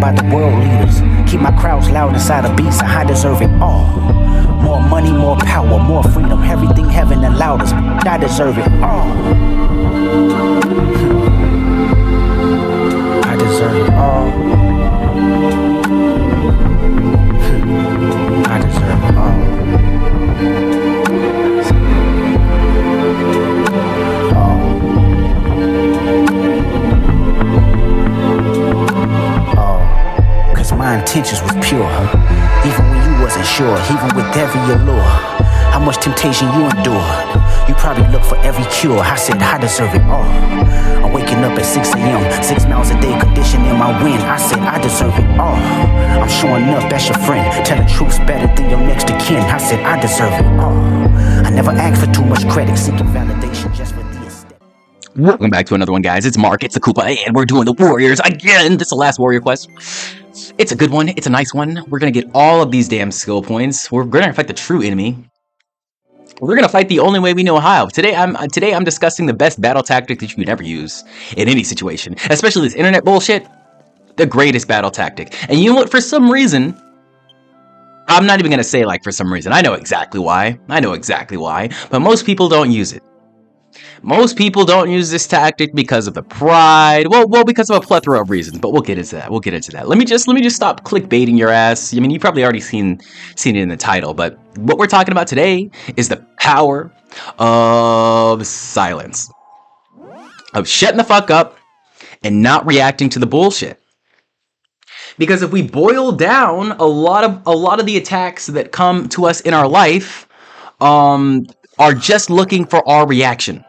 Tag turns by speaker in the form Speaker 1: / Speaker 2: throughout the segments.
Speaker 1: by the world leaders. Keep my crowds loud inside a beast, I deserve it all. More money, more power, more freedom, everything heaven allowed us. I deserve it all. I deserve it all. I deserve it all. My intentions was pure, even when you wasn't sure, even with every allure. How much temptation you endured, you probably look for every cure. I said I deserve it all. I'm waking up at 6 a.m., 6 miles a day, conditioning my wind. I said I deserve it all. I'm showing up as your friend, telling truths better than your next of kin. I said I deserve it all. I never asked for too much credit, seeking validation just for the aesthetic.
Speaker 2: Welcome back to another one, guys. It's Mark, it's the Koopa, and we're doing the Warriors again. This is the last Warrior quest. It's a good one. It's a nice one. We're going to get all of these damn skill points. We're going to fight the true enemy. We're going to fight the only way we know how. Today I'm discussing the best battle tactic that you could ever use in any situation, especially this internet bullshit. The greatest battle tactic. And you know what? For some reason, I'm not even going to say like for some reason. I know exactly why. But most people don't use it. Most people don't use this tactic because of the pride. Well, because of a plethora of reasons, but we'll get into that. Let me just stop clickbaiting your ass. I mean, you've probably already seen it in the title, but what we're talking about today is the power of silence. Of shutting the fuck up and not reacting to the bullshit. Because if we boil down a lot of the attacks that come to us in our life, are just looking for our reaction.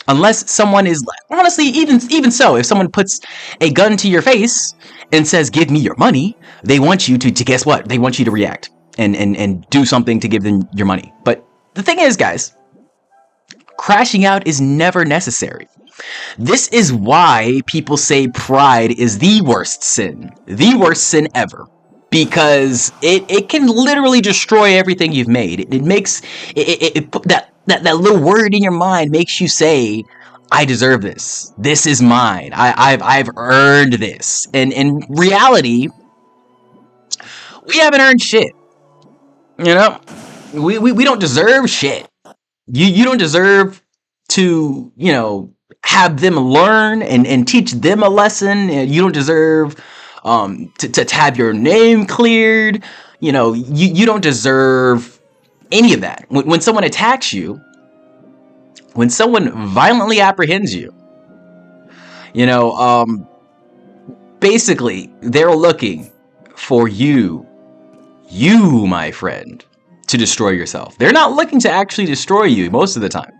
Speaker 2: Unless someone is, honestly, even so, if someone puts a gun to your face and says, give me your money, they want you to guess what? They want you to react and do something to give them your money. But the thing is, guys, crashing out is never necessary. This is why people say pride is the worst sin ever. Because it can literally destroy everything you've made. It makes that little word in your mind makes you say, I deserve this. This is mine. I've earned this. And in reality, we haven't earned shit. You know? We don't deserve shit. You don't deserve to, have them learn and teach them a lesson. You don't deserve to have your name cleared. You don't deserve any of that. When someone attacks you, when someone violently apprehends you, basically they're looking for you, my friend, to destroy yourself. They're not looking to actually destroy you most of the time.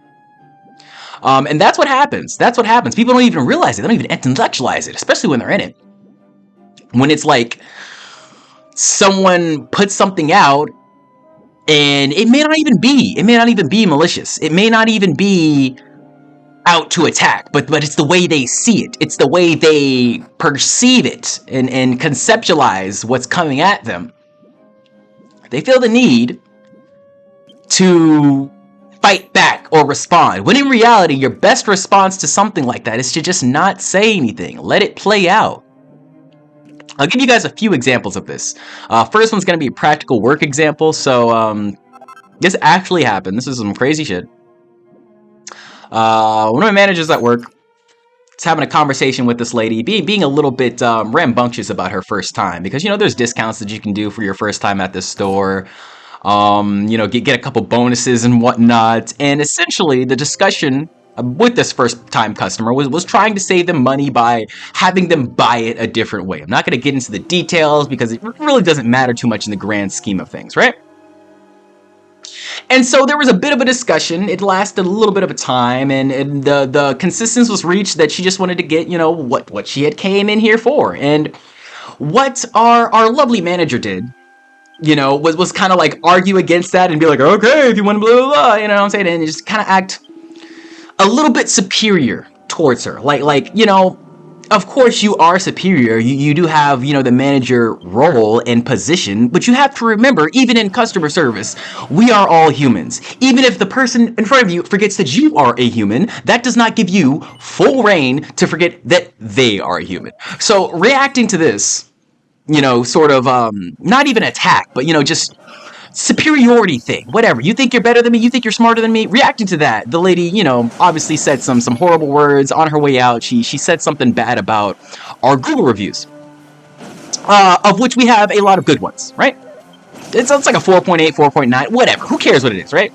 Speaker 2: And that's what happens. People don't even realize it. They don't even intellectualize it, especially when they're in it. When it's like someone puts something out and it may not even be malicious. It may not even be out to attack, but it's the way they see it. It's the way they perceive it and conceptualize what's coming at them. They feel the need to fight back or respond. When in reality, your best response to something like that is to just not say anything. Let it play out. I'll give you guys a few examples of this. First one's going to be a practical work example. So this actually happened. This is some crazy shit. One of my managers at work is having a conversation with this lady, being a little bit rambunctious about her first time. Because, there's discounts that you can do for your first time at this store. Get a couple bonuses and whatnot. And essentially, the discussion with this first-time customer was trying to save them money by having them buy it a different way. I'm not going to get into the details because it really doesn't matter too much in the grand scheme of things, right? And so there was a bit of a discussion. It lasted a little bit of a time, and the consensus was reached that she just wanted to get, what she had came in here for. And what our lovely manager did, was kind of like argue against that and be like, okay, if you want to blah, blah, blah, you know what I'm saying? And just kind of act a little bit superior towards her. Like, of course you are superior. You do have, the manager role and position, but you have to remember, even in customer service, we are all humans. Even if the person in front of you forgets that you are a human, that does not give you full reign to forget that they are a human. So reacting to this, you know, sort of, not even attack, but, you know, just superiority thing, whatever. You think you're better than me, you think you're smarter than me. Reacting to that, the lady, you know, obviously said some horrible words on her way out. She said something bad about our Google reviews, of which we have a lot of good ones, right? It's like a 4.8, 4.9, whatever. Who cares what it is, right?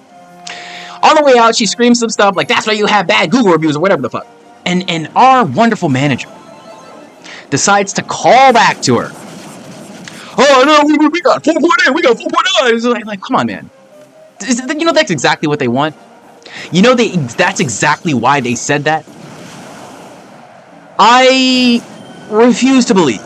Speaker 2: On the way out, she screams some stuff like, that's why you have bad Google reviews or whatever the fuck. And our wonderful manager decides to call back to her. Oh, no, we got 4.8, we got 4.9. It's like, come on, man. You know, that's exactly what they want. You know, that's exactly why they said that. I refuse to believe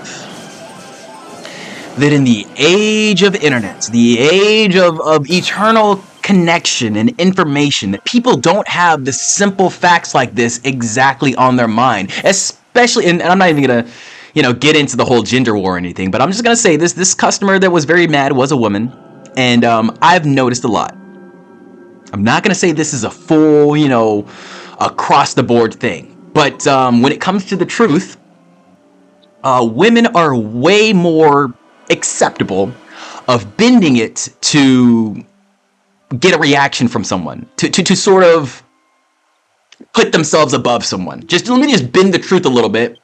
Speaker 2: that in the age of internet, the age of eternal connection and information, that people don't have the simple facts like this exactly on their mind. Especially, and I'm not even gonna, you know, get into the whole gender war or anything, but I'm just gonna say this customer that was very mad was a woman, and I've noticed a lot. I'm not gonna say this is a full, you know, across the board thing, but when it comes to the truth, women are way more acceptable of bending it to get a reaction from someone, to sort of put themselves above someone. Let me just bend the truth a little bit,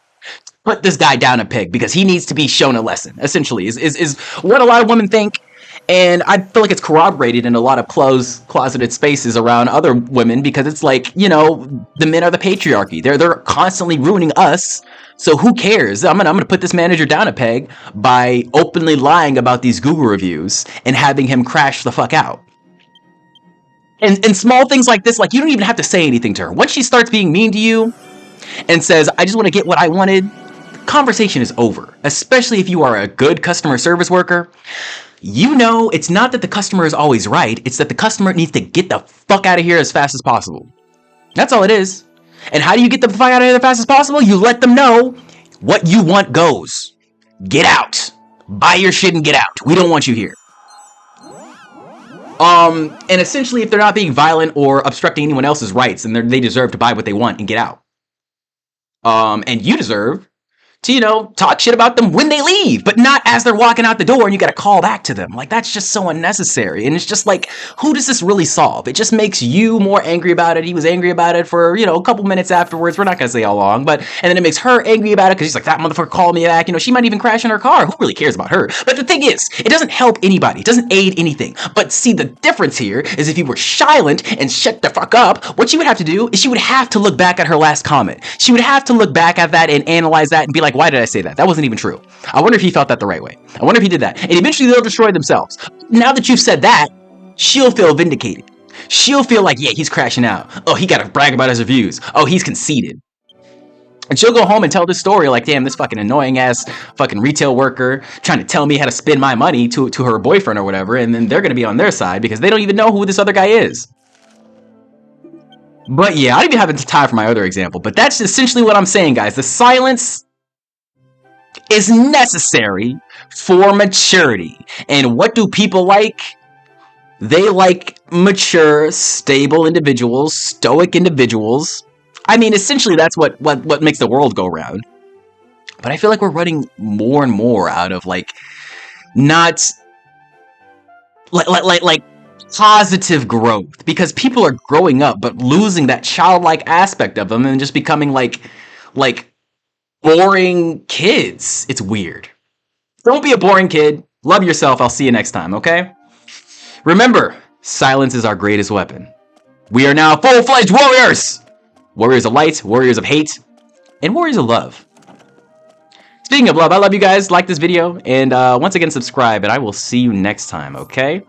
Speaker 2: put this guy down a peg because he needs to be shown a lesson, essentially, is what a lot of women think. And I feel like it's corroborated in a lot of closeted spaces around other women, because it's like, you know, the men are the patriarchy. They're constantly ruining us. So who cares? I'm gonna put this manager down a peg by openly lying about these Google reviews and having him crash the fuck out. And small things like this, like, you don't even have to say anything to her. Once she starts being mean to you and says, I just want to get what I wanted, the conversation is over. Especially if you are a good customer service worker. You know, it's not that the customer is always right. It's that the customer needs to get the fuck out of here as fast as possible. That's all it is. And how do you get the fuck out of here as fast as possible? You let them know what you want goes. Get out. Buy your shit and get out. We don't want you here. And essentially, if they're not being violent or obstructing anyone else's rights, then they deserve to buy what they want and get out. And you deserve to, you know, talk shit about them when they leave, but not as they're walking out the door and you gotta call back to them. Like, that's just so unnecessary. And it's just like, who does this really solve? It just makes you more angry about it. He was angry about it for, you know, a couple minutes afterwards. We're not gonna say how long, but, and then it makes her angry about it because she's like, that motherfucker called me back. You know, she might even crash in her car. Who really cares about her? But the thing is, it doesn't help anybody. It doesn't aid anything. But see, the difference here is if you were silent and shut the fuck up, what you would have to do is she would have to look back at her last comment. She would have to look back at that and analyze that and be like, why did I say that? That wasn't even true. I wonder if he felt that the right way. I wonder if he did that. And eventually they'll destroy themselves. Now that you've said that, she'll feel vindicated. She'll feel like, yeah, he's crashing out. Oh, he got to brag about his reviews. Oh, he's conceited. And she'll go home and tell this story like, damn, this fucking annoying ass fucking retail worker trying to tell me how to spend my money to her boyfriend or whatever. And then they're going to be on their side because they don't even know who this other guy is. But yeah, I don't even have time for my other example. But that's essentially what I'm saying, guys. The silence is necessary for maturity. And what do people like? They like mature, stable individuals, stoic individuals. I mean, essentially, that's what makes the world go round. But I feel like we're running more and more out of, like, not like positive growth, because people are growing up but losing that childlike aspect of them and just becoming like boring kids. It's weird. Don't be a boring kid. Love yourself. I'll see you next time, okay? Remember, silence is our greatest weapon. We are now full-fledged warriors! Warriors of light, warriors of hate, and warriors of love. Speaking of love, I love you guys. Like this video, and once again, subscribe, and I will see you next time, okay?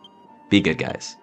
Speaker 2: Be good, guys.